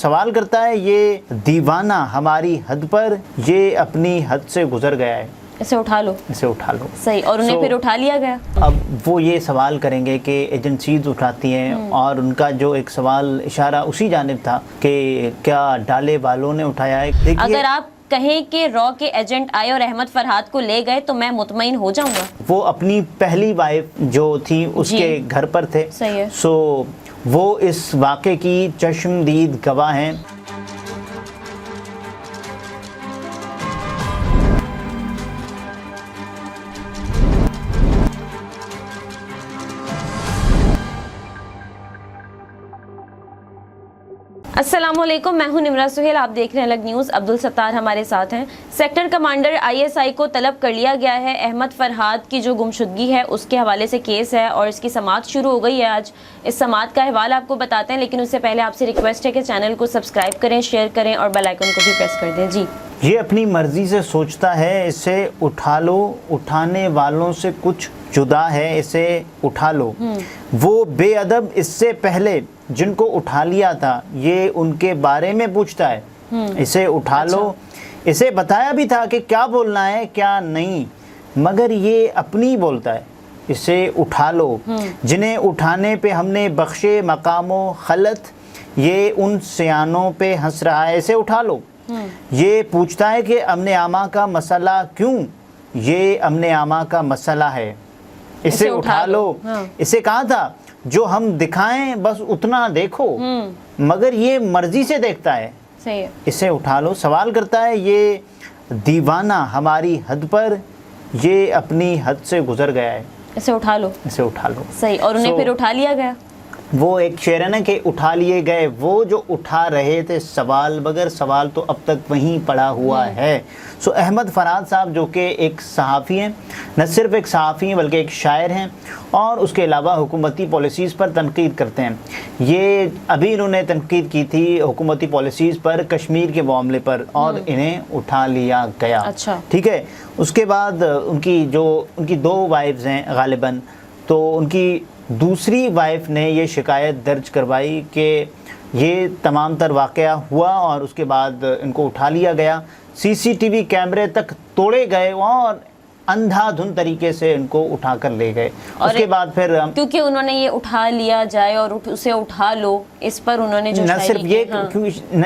سوال کرتا ہے یہ دیوانہ ہماری حد پر، یہ اپنی حد سے گزر گیا ہے، اسے اٹھا لو، اسے اٹھا لو۔ صحیح، اور انہیں پھر اٹھا لیا گیا۔ اب وہ یہ سوال کریں گے کہ ایجنسیز اٹھاتی ہیں، اور ان کا جو ایک سوال اشارہ اسی جانب تھا کہ کیا ڈالے والوں نے اٹھایا ہے۔ اگر آپ کہیں کہ را کے ایجنٹ آئے اور احمد فرحاد کو لے گئے تو میں مطمئن ہو جاؤں گا۔ وہ اپنی پہلی وائف جو تھی اس کے گھر پر تھے، صحیح ہے، سو وہ اس واقعے کی چشمدید گواہ ہیں۔ السلام علیکم، میں ہوں نمرہ سہیل، آپ دیکھ رہے ہیں الگ نیوز۔ عبدالستار ہمارے ساتھ ہیں۔ سیکٹر کمانڈر ISI کو طلب کر لیا گیا ہے۔ احمد فرحاد کی جو گمشدگی ہے اس کے حوالے سے کیس ہے اور اس کی سماعت شروع ہو گئی ہے آج۔ اس سماعت کا احوال آپ کو بتاتے ہیں، لیکن اس سے پہلے آپ سے ریکویسٹ ہے کہ چینل کو سبسکرائب کریں، شیئر کریں اور بیل آئیکن کو بھی پریس کر دیں۔ جی، یہ اپنی مرضی سے سوچتا ہے، اسے اٹھا لو، اٹھانے والوں سے کچھ جدا ہے، اسے اٹھا لو۔ وہ بے ادب اس سے پہلے جن کو اٹھا لیا تھا یہ ان کے بارے میں پوچھتا ہے، اسے اٹھا لو۔ اسے بتایا بھی تھا کہ کیا بولنا ہے کیا نہیں، مگر یہ اپنی بولتا ہے، اسے اٹھا لو۔ جنہیں اٹھانے پہ ہم نے بخشے مقام و خلط، یہ ان سیانوں پہ ہنس رہا ہے، اسے اٹھا لو۔ یہ پوچھتا ہے کہ امن عامہ کا مسئلہ کیوں، یہ امن عامہ کا مسئلہ ہے، اسے اٹھا لو۔ اسے کہا تھا جو ہم دکھائیں بس اتنا دیکھو، مگر یہ مرضی سے دیکھتا ہے، صحیح ہے، اسے اٹھا لو۔ سوال کرتا ہے یہ دیوانہ ہماری حد پر، یہ اپنی حد سے گزر گیا ہے، اسے اٹھا لو، اسے اٹھا لو۔ صحیح، اور انہیں پھر اٹھا لیا گیا۔ وہ ایک شعر ہے نا کہ اٹھا لیے گئے، وہ جو اٹھا رہے تھے سوال، مگر سوال تو اب تک وہیں پڑا ہوا ہے۔ سو احمد فرحاد صاحب جو کہ ایک صحافی ہیں، نہ صرف ایک صحافی ہیں بلکہ ایک شاعر ہیں، اور اس کے علاوہ حکومتی پالیسیز پر تنقید کرتے ہیں۔ یہ ابھی انہوں نے تنقید کی تھی حکومتی پالیسیز پر کشمیر کے معاملے پر، اور انہیں اٹھا لیا گیا۔ اچھا، ٹھیک ہے۔ اس کے بعد ان کی دو وائفز ہیں غالباً، تو ان کی دوسری وائف نے یہ شکایت درج کروائی کہ یہ تمام تر واقعہ ہوا اور اس کے بعد ان کو اٹھا لیا گیا، CCTV کیمرے تک توڑے گئے اور اندھا دھن طریقے سے ان کو اٹھا کر لے گئے۔ اس کے بعد پھر کیونکہ انہوں نے یہ اٹھا لیا جائے اور اسے اٹھا لو، اس پر انہوں نے جو نہ صرف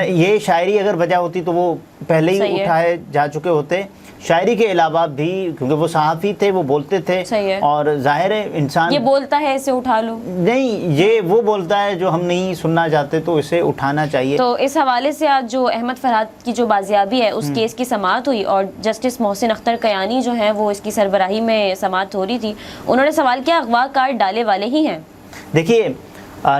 یہ شاعری اگر وجہ ہوتی تو وہ پہلے ہی اٹھائے جا چکے ہوتے، شاعری کے علاوہ بھی کیونکہ وہ صحافی تھے، وہ بولتے تھے، اور ظاہر ہے انسان یہ بولتا ہے اسے اٹھا لو، نہیں، یہ وہ بولتا ہے جو ہم نہیں سننا چاہتے، تو اسے اٹھانا چاہیے۔ تو اس حوالے سے آج جو احمد فرحاد کی جو بازیابی ہے اس کیس کی سماعت ہوئی، اور جسٹس محسن اختر کیانی جو ہیں وہ اس کی سربراہی میں سماعت ہو رہی تھی۔ انہوں نے سوال کیا اغوا کار ڈالے والے ہی ہیں؟ دیکھیے،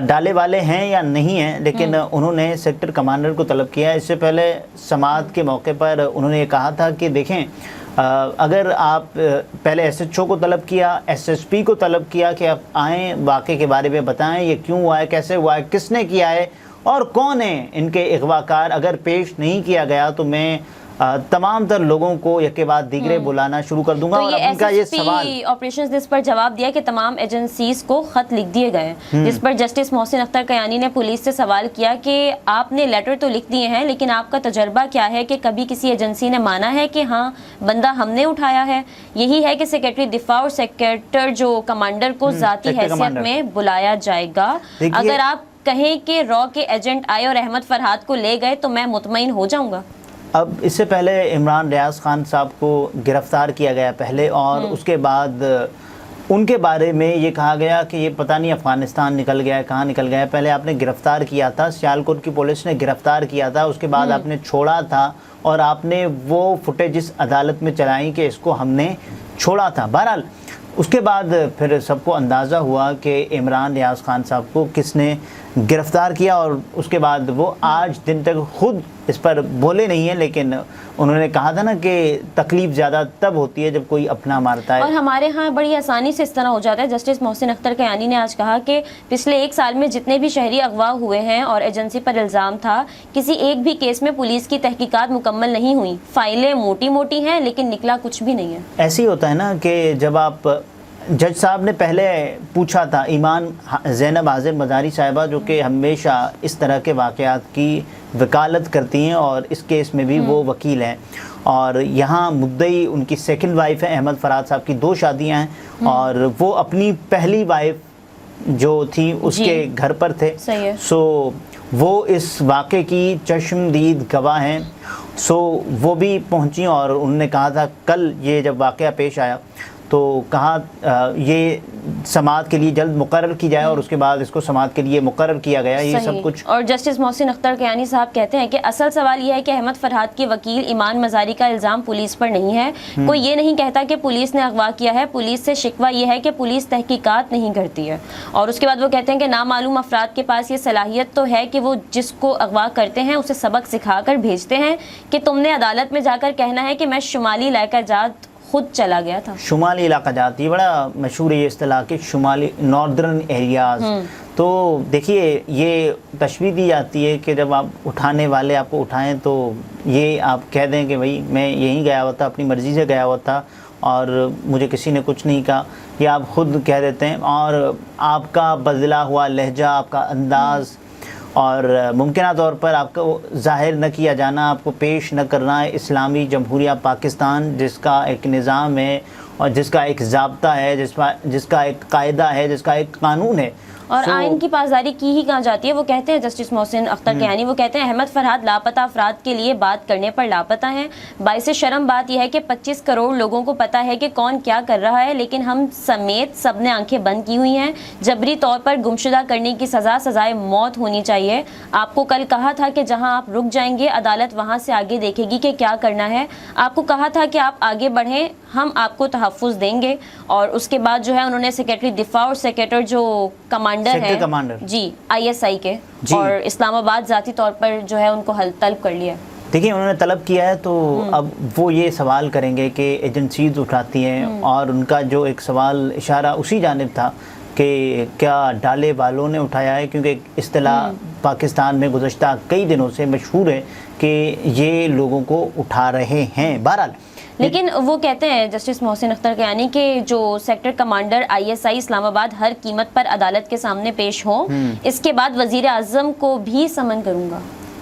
ڈالے والے ہیں یا نہیں ہیں، لیکن انہوں نے سیکٹر کمانڈر کو طلب کیا ہے۔ اس سے پہلے سماعت کے موقع پر انہوں نے یہ کہا تھا کہ دیکھیں، اگر آپ پہلے SHO کو طلب کیا، SSP کو طلب کیا کہ آپ آئیں واقعے کے بارے میں بتائیں، یہ کیوں ہوا ہے، کیسے ہوا ہے، کس نے کیا ہے اور کون ہیں ان کے اغوا کار، اگر پیش نہیں کیا گیا تو میں تمام تر لوگوں کو یک کے بعد دیگرے بلانا شروع کر دوں گا۔ اور ان کا یہ سوال آپریشنز اس پر جواب دیا کہ تمام ایجنسیز کو خط لکھ دیے گئے، جس پر جسٹس محسن اختر کیانی نے پولیس سے سوال کیا کہ آپ نے لیٹر تو لکھ دیے ہیں، لیکن آپ کا تجربہ کیا ہے کہ کبھی کسی ایجنسی نے مانا ہے کہ ہاں بندہ ہم نے اٹھایا ہے؟ یہی ہے کہ سیکرٹری دفاع اور سیکٹر جو کمانڈر کو ذاتی حیثیت میں بلایا جائے گا۔ اگر آپ کہیں کہ را کے ایجنٹ آئے اور احمد فرحاد کو لے گئے تو میں مطمئن ہو جاؤں گا۔ اب اس سے پہلے عمران ریاض خان صاحب کو گرفتار کیا گیا پہلے، اور اس کے بعد ان کے بارے میں یہ کہا گیا کہ یہ پتہ نہیں افغانستان نکل گیا ہے، کہاں نکل گیا ہے۔ پہلے آپ نے گرفتار کیا تھا، سیالکوٹ کی پولیس نے گرفتار کیا تھا، اس کے بعد آپ نے چھوڑا تھا، اور آپ نے وہ فوٹیجز عدالت میں چلائیں کہ اس کو ہم نے چھوڑا تھا۔ بہرحال اس کے بعد پھر سب کو اندازہ ہوا کہ عمران ریاض خان صاحب کو کس نے گرفتار کیا، اور اس کے بعد وہ آج دن تک خود اس پر بولے نہیں ہیں، لیکن انہوں نے کہا تھا نا کہ تکلیف زیادہ تب ہوتی ہے جب کوئی اپنا مارتا ہے، اور ہمارے ہاں بڑی آسانی سے اس طرح ہو جاتا ہے۔ جسٹس محسن اختر کیانی نے آج کہا کہ پچھلے 1 سال میں جتنے بھی شہری اغوا ہوئے ہیں اور ایجنسی پر الزام تھا، کسی ایک بھی کیس میں پولیس کی تحقیقات مکمل نہیں ہوئی، فائلیں موٹی موٹی ہیں لیکن نکلا کچھ بھی نہیں ہے۔ ایسے ہی ہوتا ہے نا کہ جب آپ جج صاحب نے پہلے پوچھا تھا ایمان زینب حاضر مزاری صاحبہ جو کہ ہمیشہ اس طرح کے واقعات کی وکالت کرتی ہیں اور اس کیس میں بھی وہ وکیل ہیں، اور یہاں مدعی ان کی سیکنڈ وائف ہے، احمد فرحات صاحب کی 2 شادیاں ہیں اور وہ اپنی پہلی وائف جو تھی اس کے گھر پر تھے، سو وہ اس واقعے کی چشمدید گواہ ہیں۔ سو وہ بھی پہنچی اور انہوں نے کہا تھا کل یہ جب واقعہ پیش آیا تو کہا یہ سماعت کے لیے جلد مقرر کی جائے، اور اس کے بعد اس کو سماعت کے لیے مقرر کیا گیا، یہ سب کچھ۔ اور جسٹس محسن اختر کیانی صاحب کہتے ہیں کہ اصل سوال یہ ہے کہ احمد فرحات کے وکیل ایمان مزاری کا الزام پولیس پر نہیں ہے، کوئی یہ نہیں کہتا کہ پولیس نے اغوا کیا ہے، پولیس سے شکوہ یہ ہے کہ پولیس تحقیقات نہیں کرتی ہے، اور اس کے بعد وہ کہتے ہیں کہ نامعلوم افراد کے پاس یہ صلاحیت تو ہے کہ وہ جس کو اغوا کرتے ہیں اسے سبق سکھا کر بھیجتے ہیں کہ تم نے عدالت میں جا کر کہنا ہے کہ میں شمالی علاقہ جات خود چلا گیا تھا۔ شمالی علاقہ جات یہ بڑا مشہور ہے یہ اصطلاح کہ شمالی ناردرن ایریاز، تو دیکھیے یہ تشبیہ دی جاتی ہے کہ جب آپ اٹھانے والے آپ کو اٹھائیں تو یہ آپ کہہ دیں کہ بھائی میں یہیں گیا ہوا تھا، اپنی مرضی سے گیا ہوا تھا اور مجھے کسی نے کچھ نہیں کہا، یہ آپ خود کہہ دیتے ہیں، اور آپ کا بدلا ہوا لہجہ، آپ کا انداز اور ممکنہ طور پر آپ کو ظاہر نہ کیا جانا، آپ کو پیش نہ کرنا ہے اسلامی جمہوریہ پاکستان جس کا ایک نظام ہے اور جس کا ایک ضابطہ ہے، جس کا ایک قاعدہ ہے، جس کا ایک قانون ہے، اور آئین کی پاسداری کی ہی کہاں جاتی ہے۔ وہ کہتے ہیں جسٹس محسن اختر کیانی، وہ کہتے ہیں احمد فرحات لاپتہ افراد کے لیے بات کرنے پر لاپتہ ہیں۔ باعث شرم بات یہ ہے کہ 25 کروڑ لوگوں کو پتہ ہے کہ کون کیا کر رہا ہے، لیکن ہم سمیت سب نے آنکھیں بند کی ہوئی ہیں۔ جبری طور پر گمشدہ کرنے کی سزا سزائے موت ہونی چاہیے۔ آپ کو کل کہا تھا کہ جہاں آپ رک جائیں گے عدالت وہاں سے آگے دیکھے گی کہ کیا کرنا ہے۔ آپ کو کہا تھا کہ آپ آگے بڑھیں، ہم آپ کو تحفظ دیں گے۔ اور اس کے بعد جو ہے انہوں نے سیکرٹری دفاع اور سیکرٹری جو کمانڈر ہیں جی ISI کے اور اسلام آباد ذاتی طور پر جو ہے ان کو طلب کر لیا۔ دیکھیں انہوں نے طلب کیا ہے تو اب وہ یہ سوال کریں گے کہ ایجنسیز اٹھاتی ہیں، اور ان کا جو ایک سوال اشارہ اسی جانب تھا کہ کیا ڈالے والوں نے اٹھایا ہے، کیونکہ اصطلاح پاکستان میں گزشتہ کئی دنوں سے مشہور ہے کہ یہ لوگوں کو اٹھا رہے ہیں۔ بہرحال لیکن وہ کہتے ہیں جسٹس محسن اختر کیانی کہ جو سیکٹر کمانڈر ISI اسلام آباد ہر قیمت پر عدالت کے سامنے پیش ہوں، اس کے بعد وزیر اعظم کو بھی سمن کروں گا۔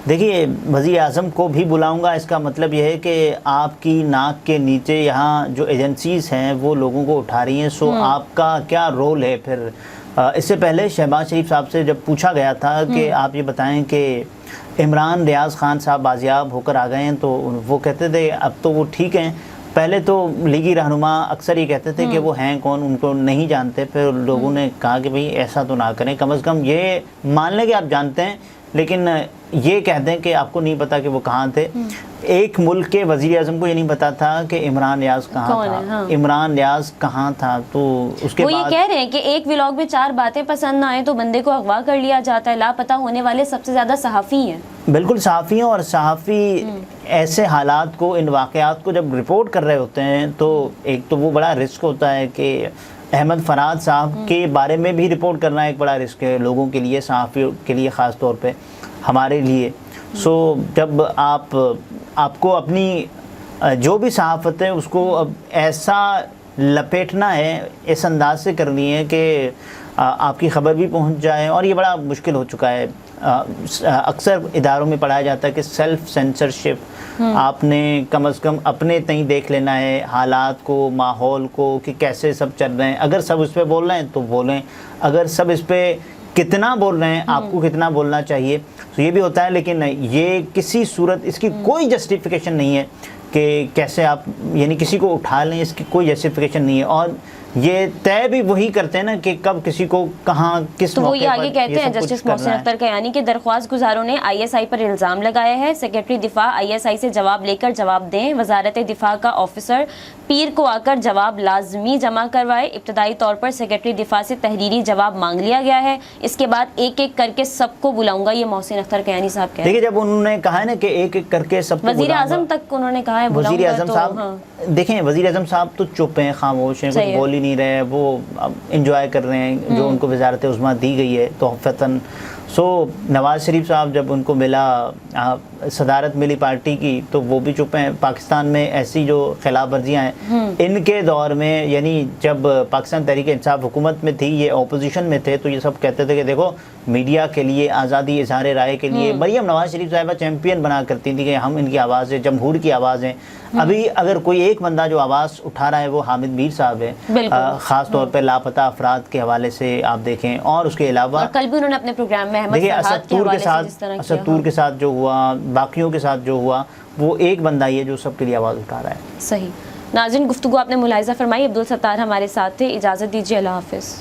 دیکھیے وزیر اعظم کو بھی بلاؤں گا، اس کا مطلب یہ ہے کہ آپ کی ناک کے نیچے یہاں جو ایجنسیز ہیں وہ لوگوں کو اٹھا رہی ہیں، سو آپ کا کیا رول ہے پھر؟ اس سے پہلے شہباز شریف صاحب سے جب پوچھا گیا تھا کہ آپ یہ بتائیں کہ عمران ریاض خان صاحب بازیاب ہو کر آ گئے ہیں، تو وہ کہتے تھے اب تو وہ ٹھیک ہیں، پہلے تو لیگی رہنما اکثر یہ کہتے تھے کہ وہ ہیں کون، ان کو نہیں جانتے، پھر لوگوں نے کہا کہ بھئی ایسا تو نہ کریں، کم از کم یہ مان لیں کہ آپ جانتے ہیں لیکن یہ کہہ دیں کہ آپ کو نہیں پتا کہ وہ کہاں تھے۔ ایک ملک کے وزیر اعظم کو یہ نہیں پتا تھا کہ عمران ریاض کہاں تھا، عمران ریاض کہاں تھا، تو اس کے بعد وہ یہ کہہ رہے ہیں کہ ایک ولاگ میں 4 باتیں پسند نہ آئیں تو بندے کو اغوا کر لیا جاتا ہے۔ لاپتہ ہونے والے سب سے زیادہ صحافی ہیں، بالکل صحافی ہیں، اور صحافی ایسے حالات کو، ان واقعات کو جب رپورٹ کر رہے ہوتے ہیں تو ایک تو وہ بڑا رسک ہوتا ہے کہ احمد فرحات صاحب کے بارے میں بھی رپورٹ کرنا ایک بڑا رسک ہے لوگوں کے لیے، صحافیوں کے لیے خاص طور پہ، ہمارے لیے۔ سو جب آپ کو اپنی جو بھی صحافت ہے اس کو اب ایسا لپیٹنا ہے، اس انداز سے کرنی ہے کہ آپ کی خبر بھی پہنچ جائے، اور یہ بڑا مشکل ہو چکا ہے۔ اکثر اداروں میں پڑھایا جاتا ہے کہ سیلف سینسرشپ، آپ نے کم از کم اپنے تئیں دیکھ لینا ہے حالات کو، ماحول کو، کہ کیسے سب چل رہے ہیں۔ اگر سب اس پہ بول رہے ہیں تو بولیں، اگر سب اس پہ کتنا بول رہے ہیں، آپ کو کتنا بولنا چاہیے، تو یہ بھی ہوتا ہے۔ لیکن یہ کسی صورت اس کی کوئی جسٹیفیکیشن نہیں ہے کہ کیسے آپ یعنی کسی کو اٹھا لیں، اس کی کوئی جسٹیفیکیشن نہیں ہے، اور یہ طے بھی وہی کرتے ہیں نا کہ کب کسی کو کہاں کس موقع پر۔ تو وہ یہ آگے کہتے ہیں جسٹس محسن اختر کیانی کہ درخواست گزاروں نے ISI پر الزام لگایا ہے، سیکرٹری دفاع ISI سے جواب لے کر جواب دیں، وزارت دفاع کا آفیسر پیر کو آ کر جواب لازمی جمع کروائے۔ ابتدائی طور پر سیکرٹری دفاع سے تحریری جواب مانگ لیا گیا ہے، اس کے بعد ایک ایک کر کے سب کو بلاؤں گا، یہ محسن اختر کیانی صاحب کہتے ہیں۔ دیکھیں جب انہوں نے کہا ہے نا کہ ایک ایک کر کے سب کو وزیر اعظم تک انہوں نے کہا ہے وزیر اعظم صاحب، دیکھیں وزیر اعظم صاحب تو چپ ہیں، خاموش ہیں، کچھ بول ہی نہیں رہے، وہ انجوائے کر رہے ہیں جو ان کو وزارت عظمیٰ دی گئی ہے تحفتاً، سو نواز شریف صاحب جب ان کو ملا صدارت ملی پارٹی کی تو وہ بھی چپ ہیں. پاکستان میں ایسی جو خلاف ورزیاں ہیں ان کے دور میں، یعنی جب پاکستان تحریک انصاف حکومت میں تھی، یہ اپوزیشن میں تھے، تو یہ سب کہتے تھے کہ دیکھو میڈیا کے لیے، آزادی اظہار رائے کے لیے مریم نواز شریف صاحبہ چیمپئن بنا کرتی تھی کہ ہم ان کی آواز ہے، جمہور کی آواز ہیں. ابھی اگر کوئی ایک بندہ جو آواز اٹھا رہا ہے وہ حامد میر صاحب ہے، خاص طور پہ لاپتہ افراد کے حوالے سے آپ دیکھیں. اور اس کے علاوہ کل بھی انہوں نے اپنے پروگرام میں دیکھیں اسد تور کے ساتھ جو ہوا، باقیوں کے ساتھ جو ہوا، وہ ایک بندہ ہی ہے جو سب کے لیے آواز اٹھا رہا ہے. صحیح. ناظرین، گفتگو آپ نے ملاحظہ فرمائی. عبدالستار ہمارے ساتھ تھے. اجازت دیجیے. اللہ حافظ.